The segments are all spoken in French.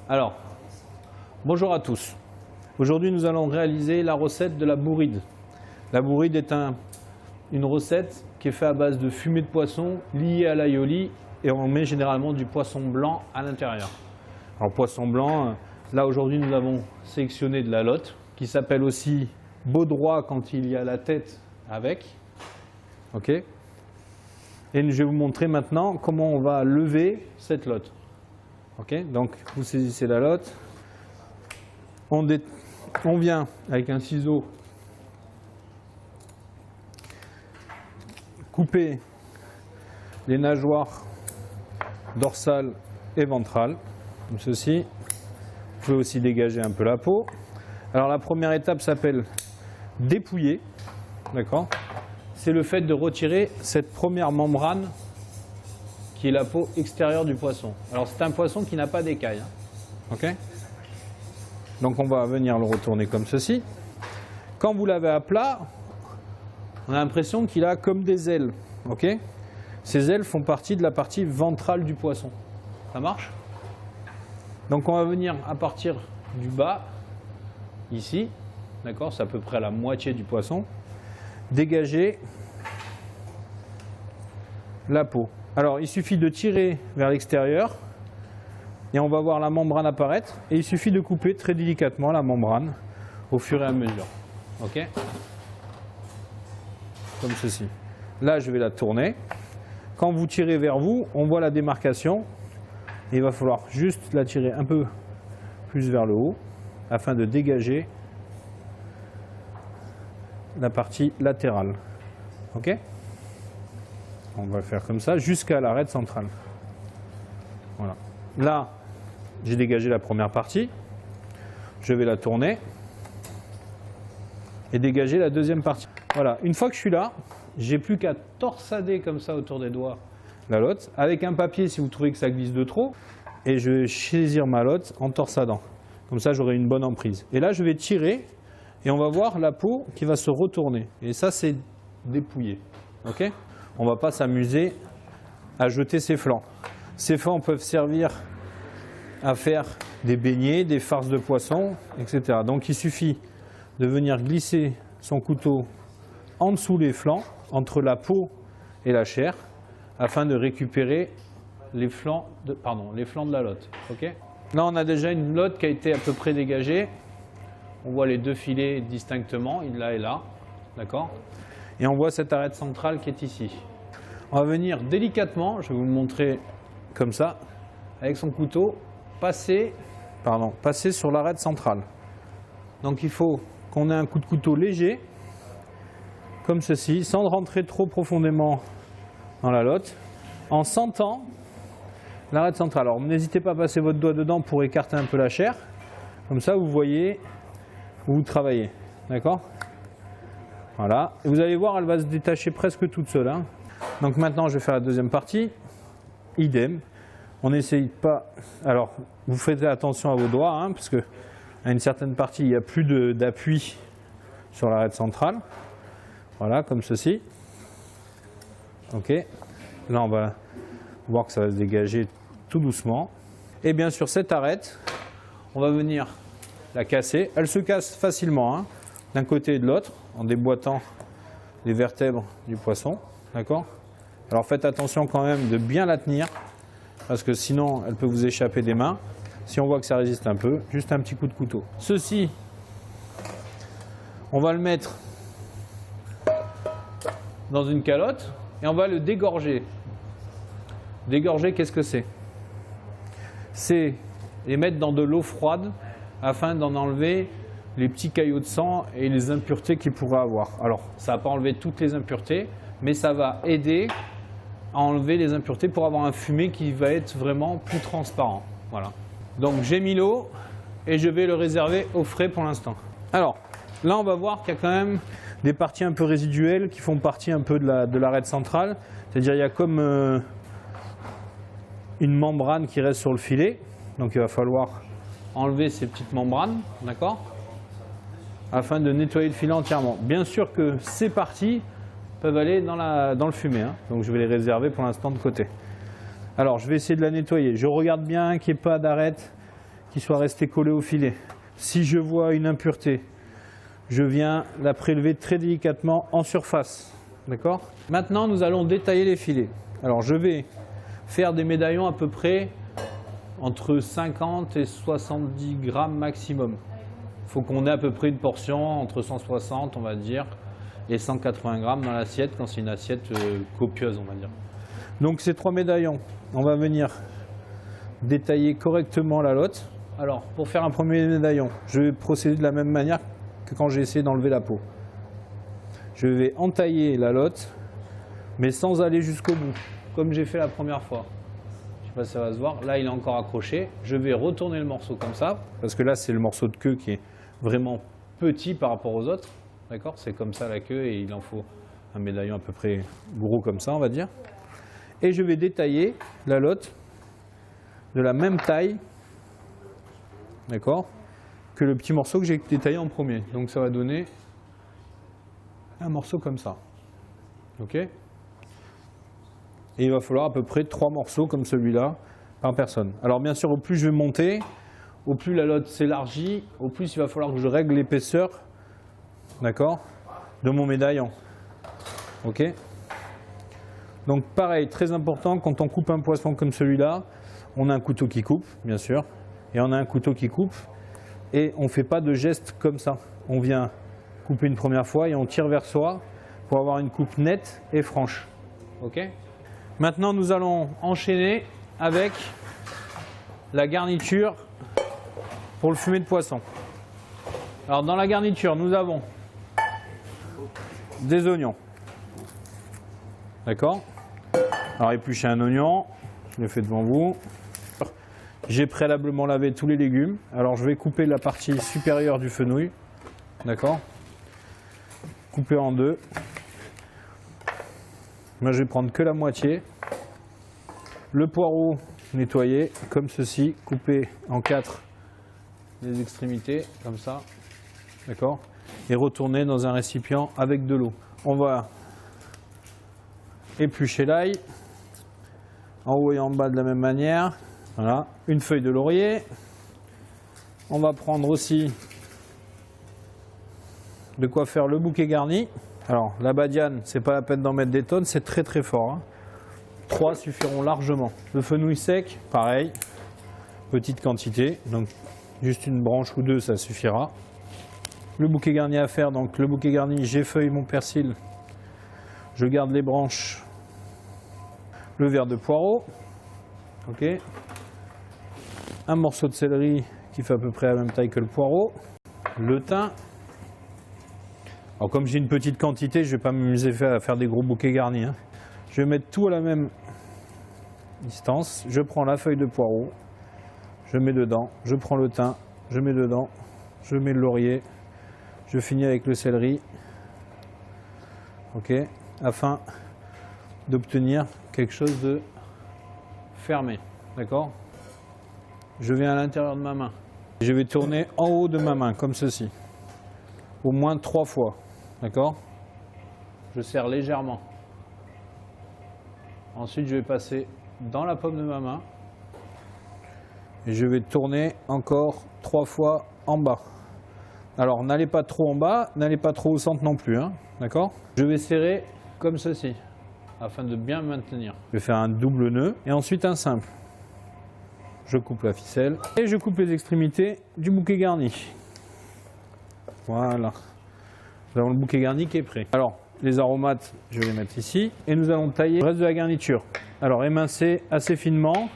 Alors, bonjour à tous. Aujourd'hui, nous allons réaliser la recette de la bourride. La bourride est une recette qui est faite à base de fumée de poisson liée à l'aioli et on met généralement du poisson blanc à l'intérieur. Alors, poisson blanc, là aujourd'hui, nous avons sélectionné de la lotte qui s'appelle aussi baudroie quand il y a la tête avec. Ok. Et je vais vous montrer maintenant comment on va lever cette lotte. Ok, donc vous saisissez la lotte, on vient avec un ciseau couper les nageoires dorsales et ventrales, comme ceci. Vous pouvez aussi dégager un peu la peau. Alors la première étape s'appelle dépouiller, d'accord? C'est le fait de retirer cette première membrane qui est la peau extérieure du poisson. Alors c'est un poisson qui n'a pas d'écailles. Ok. Donc on va venir le retourner comme ceci. Quand vous l'avez à plat, on a l'impression qu'il a comme des ailes. Ok. Ces ailes font partie de la partie ventrale du poisson. Ça marche? Donc on va venir à partir du bas, ici, d'accord, c'est à peu près la moitié du poisson, dégager la peau. Alors, il suffit de tirer vers l'extérieur et on va voir la membrane apparaître. Et il suffit de couper très délicatement la membrane au fur et à mesure. Ok? Comme ceci. Là, je vais la tourner. Quand vous tirez vers vous, on voit la démarcation. Et il va falloir juste la tirer un peu plus vers le haut afin de dégager la partie latérale. Ok? On va le faire comme ça jusqu'à l'arête centrale. Voilà. Là, j'ai dégagé la première partie. Je vais la tourner et dégager la deuxième partie. Voilà. Une fois que je suis là, j'ai plus qu'à torsader comme ça autour des doigts la lotte avec un papier si vous trouvez que ça glisse de trop. Et je vais saisir ma lotte en torsadant. Comme ça, j'aurai une bonne emprise. Et là, je vais tirer et on va voir la peau qui va se retourner. Et ça, c'est dépouillé. Ok ? On ne va pas s'amuser à jeter ses flancs. Ces flancs peuvent servir à faire des beignets, des farces de poisson, etc. Donc il suffit de venir glisser son couteau en dessous les flancs, entre la peau et la chair, afin de récupérer les flancs de la lotte. Okay. Là, on a déjà une lotte qui a été à peu près dégagée. On voit les deux filets distinctement, là et là. D'accord ? Et on voit cette arête centrale qui est ici. On va venir délicatement, je vais vous le montrer comme ça, avec son couteau, passer sur l'arête centrale. Donc il faut qu'on ait un coup de couteau léger, comme ceci, sans rentrer trop profondément dans la lotte, en sentant l'arête centrale. Alors n'hésitez pas à passer votre doigt dedans pour écarter un peu la chair. Comme ça, vous voyez où vous travaillez. D'accord ? Voilà, et vous allez voir, elle va se détacher presque toute seule. Hein. Donc maintenant, je vais faire la deuxième partie. Idem. On n'essaye pas. Alors, vous faites attention à vos doigts, hein, parce que à une certaine partie, il n'y a plus d'appui sur l'arête centrale. Voilà, comme ceci. Ok. Là, on va voir que ça va se dégager tout doucement. Et bien sûr, cette arête, on va venir la casser. Elle se casse facilement, hein, d'un côté et de l'autre, en déboîtant les vertèbres du poisson. D'accord ? Alors faites attention quand même de bien la tenir, parce que sinon elle peut vous échapper des mains. Si on voit que ça résiste un peu, juste un petit coup de couteau. Ceci, on va le mettre dans une calotte et on va le dégorger. Dégorger, qu'est-ce que c'est? C'est les mettre dans de l'eau froide afin d'en enlever les petits caillots de sang et les impuretés qu'il pourrait avoir. Alors, ça ne va pas enlever toutes les impuretés, mais ça va aider à enlever les impuretés pour avoir un fumet qui va être vraiment plus transparent. Voilà. Donc, j'ai mis l'eau et je vais le réserver au frais pour l'instant. Alors, là, on va voir qu'il y a quand même des parties un peu résiduelles qui font partie un peu de l'arête centrale. C'est-à-dire, il y a comme une membrane qui reste sur le filet. Donc, il va falloir enlever ces petites membranes, d'accord ? Afin de nettoyer le filet entièrement. Bien sûr que ces parties peuvent aller dans le fumet, hein. Donc je vais les réserver pour l'instant de côté. Alors je vais essayer de la nettoyer. Je regarde bien qu'il n'y ait pas d'arête qui soit resté collé au filet. Si je vois une impureté, je viens la prélever très délicatement en surface. D'accord? Maintenant, nous allons détailler les filets. Alors, je vais faire des médaillons à peu près entre 50 et 70 grammes maximum. Il faut qu'on ait à peu près une portion entre 160, on va dire, et 180 grammes dans l'assiette, quand c'est une assiette copieuse, on va dire. Donc, ces 3 médaillons, on va venir détailler correctement la lotte. Alors, pour faire un premier médaillon, je vais procéder de la même manière que quand j'ai essayé d'enlever la peau. Je vais entailler la lotte, mais sans aller jusqu'au bout, comme j'ai fait la première fois. Je ne sais pas si ça va se voir. Là, il est encore accroché. Je vais retourner le morceau comme ça, parce que là, c'est le morceau de queue qui est vraiment petit par rapport aux autres. D'accord? C'est comme ça la queue et il en faut un médaillon à peu près gros comme ça, on va dire. Et je vais détailler la lotte de la même taille, d'accord, que le petit morceau que j'ai détaillé en premier. Donc ça va donner un morceau comme ça. Ok? Et il va falloir à peu près 3 morceaux comme celui-là par personne. Alors bien sûr, au plus je vais monter, au plus la lotte s'élargit, au plus il va falloir que je règle l'épaisseur, d'accord, de mon médaillon. Ok? Donc pareil, très important, quand on coupe un poisson comme celui-là, on a un couteau qui coupe, bien sûr, et on a un couteau qui coupe, et on ne fait pas de geste comme ça. On vient couper une première fois et on tire vers soi pour avoir une coupe nette et franche. Ok? Maintenant, nous allons enchaîner avec la garniture pour le fumet de poisson. Alors, dans la garniture, nous avons des oignons. D'accord? Alors, éplucher un oignon, je le fais devant vous. J'ai préalablement lavé tous les légumes. Alors, je vais couper la partie supérieure du fenouil. D'accord? Couper en deux. Moi, je vais prendre que la moitié. Le poireau nettoyé, comme ceci, coupé en 4 les extrémités, comme ça. D'accord? Et retourner dans un récipient avec de l'eau. On va éplucher l'ail, en haut et en bas de la même manière. Voilà, une feuille de laurier. On va prendre aussi de quoi faire le bouquet garni. Alors, la badiane, c'est pas la peine d'en mettre des tonnes, c'est très très fort. Hein. 3 suffiront largement. Le fenouil sec, pareil, petite quantité, donc juste une branche ou 2, ça suffira. Le bouquet garni à faire, donc le bouquet garni, j'effeuille mon persil, je garde les branches, le verre de poireau, ok. Un morceau de céleri qui fait à peu près la même taille que le poireau, le thym. Alors comme j'ai une petite quantité, je ne vais pas m'amuser à faire des gros bouquets garnis. Hein. Je vais mettre tout à la même distance. Je prends la feuille de poireau, je mets dedans, je prends le thym, je mets dedans, je mets le laurier, je finis avec le céleri, ok, afin d'obtenir quelque chose de fermé, d'accord? Je viens à l'intérieur de ma main. Je vais tourner en haut de ma main, comme ceci. Au moins 3 fois. D'accord? Je serre légèrement. Ensuite, je vais passer dans la paume de ma main. Et je vais tourner encore 3 fois en bas. Alors, n'allez pas trop en bas, n'allez pas trop au centre non plus. Hein, d'accord? Je vais serrer comme ceci, afin de bien me maintenir. Je vais faire un double nœud et ensuite un simple. Je coupe la ficelle et je coupe les extrémités du bouquet garni. Voilà. Nous avons le bouquet garni qui est prêt. Alors, les aromates, je vais les mettre ici. Et nous allons tailler le reste de la garniture. Alors, émincer assez finement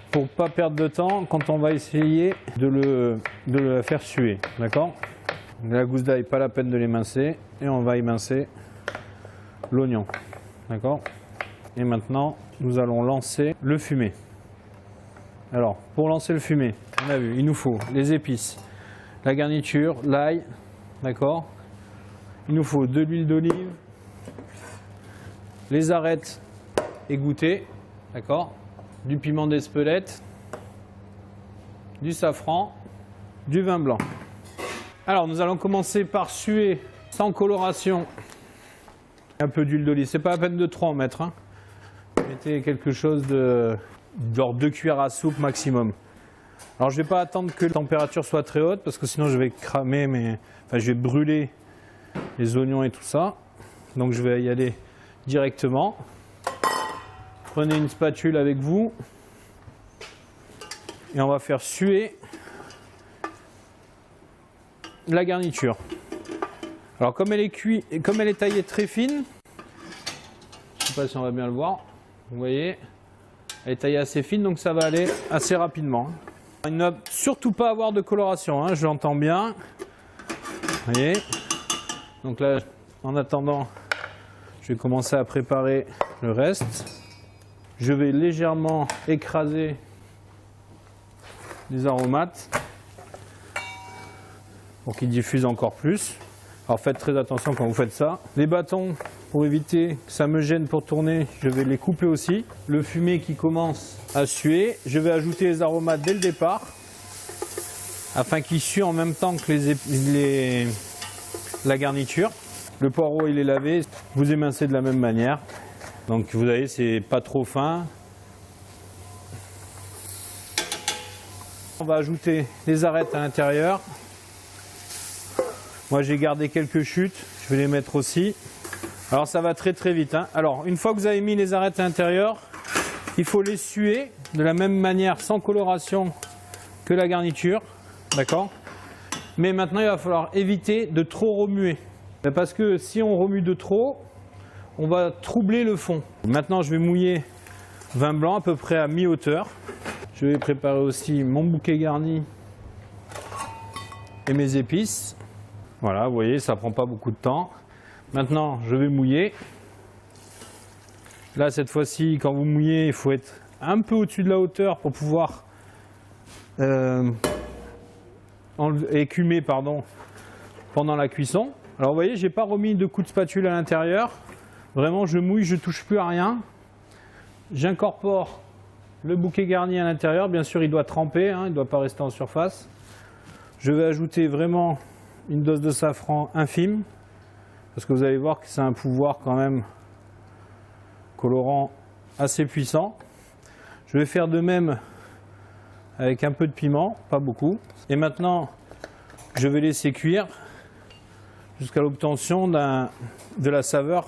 pour ne pas perdre de temps quand on va essayer de le faire suer. D'accord? La gousse d'ail, pas la peine de l'émincer. Et on va émincer l'oignon. D'accord? Et maintenant, nous allons lancer le fumet. Alors, pour lancer le fumet, on a vu, il nous faut les épices, la garniture, l'ail, d'accord? Il nous faut de l'huile d'olive, les arêtes égouttées, d'accord? Du piment d'Espelette, du safran, du vin blanc. Alors, nous allons commencer par suer sans coloration un peu d'huile d'olive. C'est pas la peine de trop en mettre, hein. Mettez quelque chose de genre 2 cuillères à soupe maximum. Alors je ne vais pas attendre que la température soit très haute parce que sinon je vais cramer enfin je vais brûler les oignons et tout ça. Donc je vais y aller directement. Prenez une spatule avec vous et on va faire suer la garniture. Alors comme elle est taillée très fine, je ne sais pas si on va bien le voir, vous voyez, elle est taillée assez fine donc ça va aller assez rapidement. Il ne va surtout pas avoir de coloration, hein, je l'entends bien. Vous voyez. Donc là, en attendant, je vais commencer à préparer le reste. Je vais légèrement écraser les aromates pour qu'ils diffusent encore plus. Alors faites très attention quand vous faites ça. Les bâtons, pour éviter que ça me gêne pour tourner, je vais les couper aussi. Le fumet qui commence à suer, je vais ajouter les aromates dès le départ afin qu'ils suent en même temps que la garniture. Le poireau il est lavé, vous émincez de la même manière. Donc vous voyez, c'est pas trop fin. On va ajouter les arêtes à l'intérieur. Moi j'ai gardé quelques chutes, je vais les mettre aussi. Alors ça va très très vite, hein. Alors une fois que vous avez mis les arêtes à l'intérieur, il faut les suer de la même manière, sans coloration que la garniture. D'accord? Mais maintenant il va falloir éviter de trop remuer. Parce que si on remue de trop, on va troubler le fond. Maintenant je vais mouiller vin blanc à peu près à mi-hauteur. Je vais préparer aussi mon bouquet garni et mes épices. Voilà, vous voyez, ça prend pas beaucoup de temps. Maintenant, je vais mouiller. Là, cette fois-ci, quand vous mouillez, il faut être un peu au-dessus de la hauteur pour pouvoir écumer pendant la cuisson. Alors, vous voyez, j'ai pas remis de coup de spatule à l'intérieur. Vraiment, je mouille, je touche plus à rien. J'incorpore le bouquet garni à l'intérieur. Bien sûr, il doit tremper, hein, il ne doit pas rester en surface. Je vais ajouter vraiment une dose de safran infime, parce que vous allez voir que c'est un pouvoir quand même colorant assez puissant. Je vais faire de même avec un peu de piment, pas beaucoup. Et maintenant, je vais laisser cuire jusqu'à l'obtention de la saveur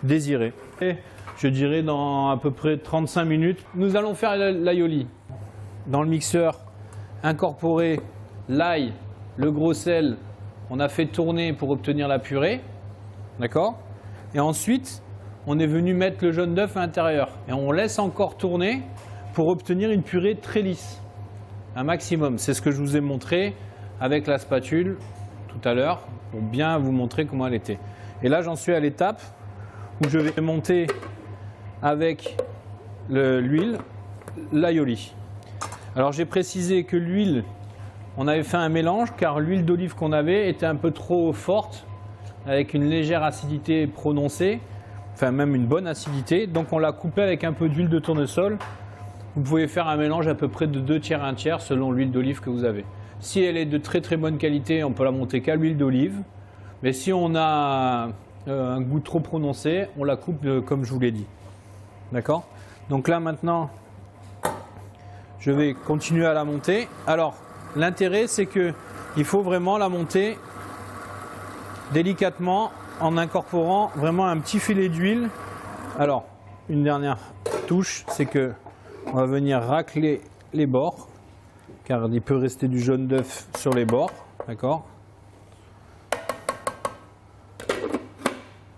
désirée. Et je dirais dans à peu près 35 minutes, nous allons faire l'aioli. Dans le mixeur, incorporer l'ail, le gros sel, on a fait tourner pour obtenir la purée, d'accord? Et ensuite, on est venu mettre le jaune d'œuf à l'intérieur. Et on laisse encore tourner pour obtenir une purée très lisse, un maximum. C'est ce que je vous ai montré avec la spatule tout à l'heure, pour bien vous montrer comment elle était. Et là, j'en suis à l'étape où je vais monter avec l'huile l'aioli. Alors j'ai précisé que l'huile, on avait fait un mélange car l'huile d'olive qu'on avait était un peu trop forte, avec une légère acidité prononcée, enfin même une bonne acidité. Donc on l'a coupé avec un peu d'huile de tournesol. Vous pouvez faire un mélange à peu près de 2 tiers, 1 tiers selon l'huile d'olive que vous avez. Si elle est de très très bonne qualité, on peut la monter qu'à l'huile d'olive. Mais si on a un goût trop prononcé, on la coupe comme je vous l'ai dit. D'accord? Donc là maintenant, je vais continuer à la monter. Alors, l'intérêt, c'est qu'il faut vraiment la monter délicatement en incorporant vraiment un petit filet d'huile. Alors, une dernière touche, c'est que on va venir racler les bords, car il peut rester du jaune d'œuf sur les bords, d'accord?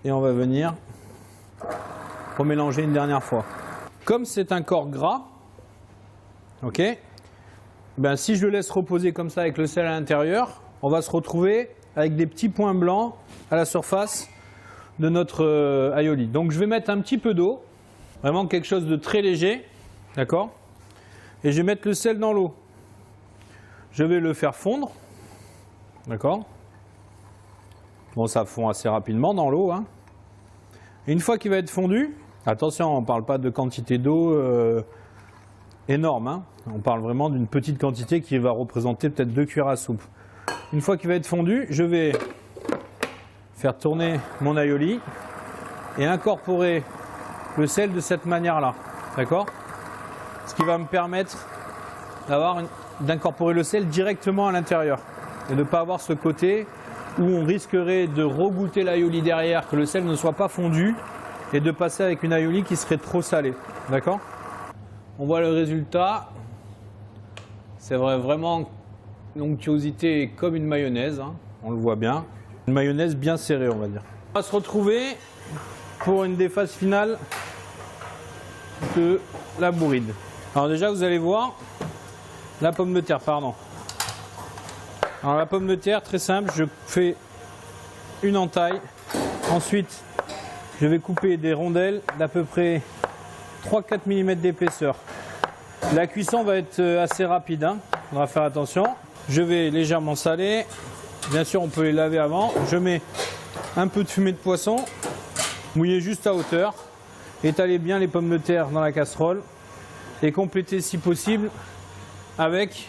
Et on va venir remélanger une dernière fois. Comme c'est un corps gras, ok? Ben, si je le laisse reposer comme ça avec le sel à l'intérieur, on va se retrouver avec des petits points blancs à la surface de notre aioli. Donc je vais mettre un petit peu d'eau, vraiment quelque chose de très léger, d'accord? Et je vais mettre le sel dans l'eau. Je vais le faire fondre, d'accord? Bon, ça fond assez rapidement dans l'eau, hein. Et une fois qu'il va être fondu, attention, on ne parle pas de quantité d'eau énorme, hein. On parle vraiment d'une petite quantité qui va représenter peut-être 2 cuillères à soupe. Une fois qu'il va être fondu, je vais faire tourner mon aioli et incorporer le sel de cette manière-là, d'accord? Ce qui va me permettre d'incorporer le sel directement à l'intérieur et de ne pas avoir ce côté où on risquerait de regoûter l'aioli derrière, que le sel ne soit pas fondu et de passer avec une aioli qui serait trop salée. D'accord? On voit le résultat. C'est vraiment l'onctuosité comme une mayonnaise, hein. On le voit bien. Une mayonnaise bien serrée, on va dire. On va se retrouver pour une des phases finales de la bourride. Alors déjà, vous allez voir la pomme de terre, pardon. Alors la pomme de terre, très simple, je fais une entaille. Ensuite, je vais couper des rondelles d'à peu près 3-4 mm d'épaisseur. La cuisson va être assez rapide, hein. On va faire attention. Je vais légèrement saler. Bien sûr, on peut les laver avant. Je mets un peu de fumée de poisson, mouiller juste à hauteur. Étaler bien les pommes de terre dans la casserole et compléter si possible avec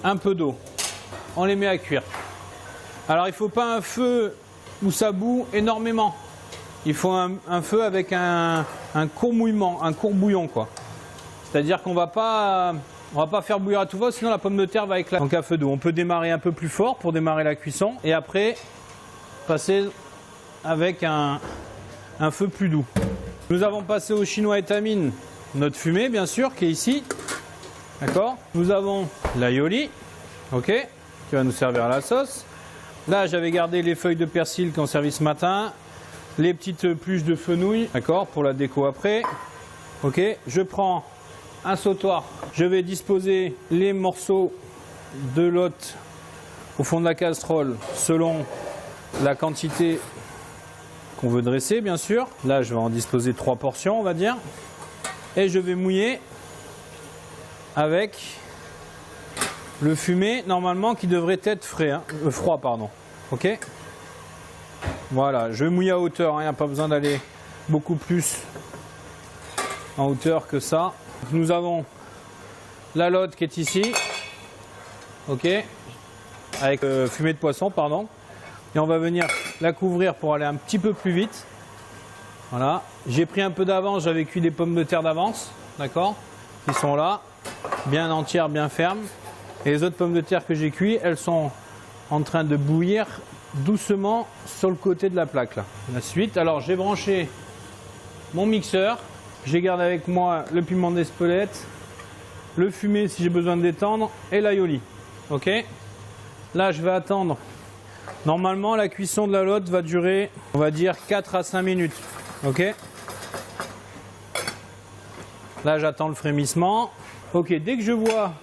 un peu d'eau. On les met à cuire. Alors il ne faut pas un feu où ça bout énormément. Il faut un feu avec un court mouillement, un court bouillon, quoi. C'est-à-dire qu'on va pas faire bouillir à tout va, sinon la pomme de terre va éclater. Donc à feu doux. On peut démarrer un peu plus fort pour démarrer la cuisson et après passer avec un feu plus doux. Nous avons passé au chinois étamine notre fumée, bien sûr, qui est ici. D'accord? Nous avons l'aioli, ok, qui va nous servir à la sauce. Là, j'avais gardé les feuilles de persil qu'on servi ce matin, les petites pluches de fenouil, d'accord, pour la déco après. Ok, je prends un sautoir, je vais disposer les morceaux de l'hôte au fond de la casserole selon la quantité qu'on veut dresser, bien sûr. Là, je vais en disposer 3 portions, on va dire. Et je vais mouiller avec le fumé, normalement, qui devrait être frais, hein, froid, pardon. Ok. Voilà, je vais mouiller à hauteur, il n'y a pas besoin d'aller beaucoup plus en hauteur que ça. Nous avons la lotte qui est ici, ok, avec fumée de poisson, pardon. Et on va venir la couvrir pour aller un petit peu plus vite. Voilà, j'ai pris un peu d'avance, j'avais cuit des pommes de terre d'avance, d'accord, qui sont là, bien entières, bien fermes. Et les autres pommes de terre que j'ai cuites, elles sont en train de bouillir doucement sur le côté de la plaque là. La suite, alors j'ai branché mon mixeur, j'ai gardé avec moi le piment d'Espelette, le fumé si j'ai besoin de détendre et l'aioli. Ok. Là je vais attendre. Normalement la cuisson de la lotte va durer, on va dire 4 à 5 minutes. Ok. Là j'attends le frémissement. Ok, dès que je vois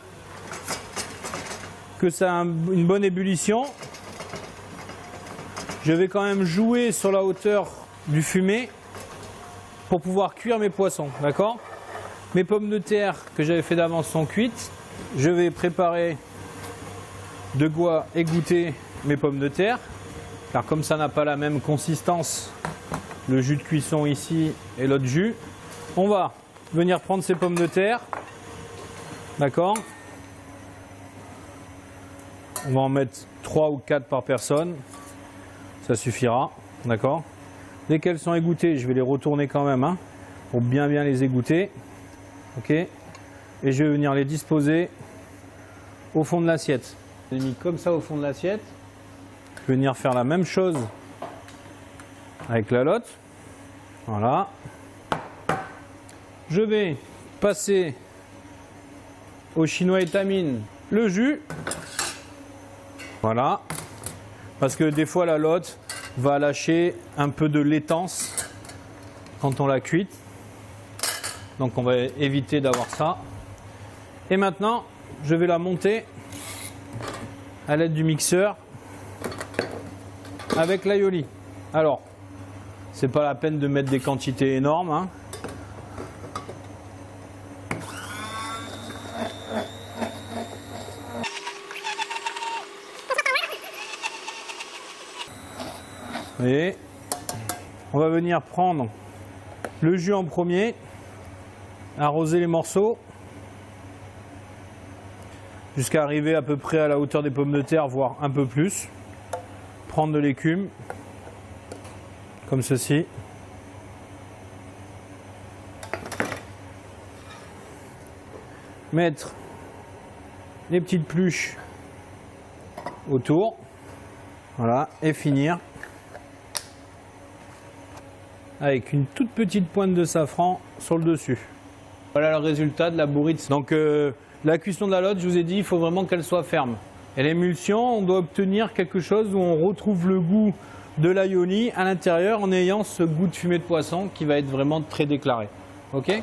que ça a une bonne ébullition, je vais quand même jouer sur la hauteur du fumé pour pouvoir cuire mes poissons, d'accord? Mes pommes de terre que j'avais fait d'avance sont cuites. Je vais préparer de quoi égoutter mes pommes de terre, car comme ça n'a pas la même consistance, le jus de cuisson ici et l'autre jus, on va venir prendre ces pommes de terre, d'accord? On va en mettre 3 ou 4 par personne, ça suffira, d'accord? Dès qu'elles sont égouttées, je vais les retourner quand même, hein, pour bien les égoutter, ok? Et je vais venir les disposer au fond de l'assiette. Je les ai mis comme ça au fond de l'assiette. Je vais venir faire la même chose avec la lotte, voilà. Je vais passer au chinois étamine le jus. Voilà, parce que des fois la lotte va lâcher un peu de laitance quand on la cuite, donc on va éviter d'avoir ça. Et maintenant je vais la monter à l'aide du mixeur avec l'aioli. Alors c'est pas la peine de mettre des quantités énormes, hein. Et on va venir prendre le jus en premier, arroser les morceaux jusqu'à arriver à peu près à la hauteur des pommes de terre, voire un peu plus. Prendre de l'écume comme ceci. mettre les petites pluches autour. Voilà, et finir avec une toute petite pointe de safran sur le dessus. Voilà le résultat de la bourrite. Donc la cuisson de la lotte, je vous ai dit, il faut vraiment qu'elle soit ferme. Et l'émulsion, on doit obtenir quelque chose où on retrouve le goût de l'aioli à l'intérieur en ayant ce goût de fumée de poisson qui va être vraiment très déclaré. Ok?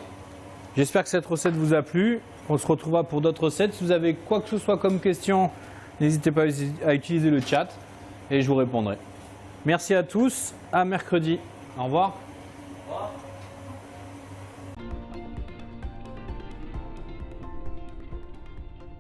J'espère que cette recette vous a plu. On se retrouvera pour d'autres recettes. Si vous avez quoi que ce soit comme question, n'hésitez pas à utiliser le chat et je vous répondrai. Merci à tous, à mercredi. Au revoir.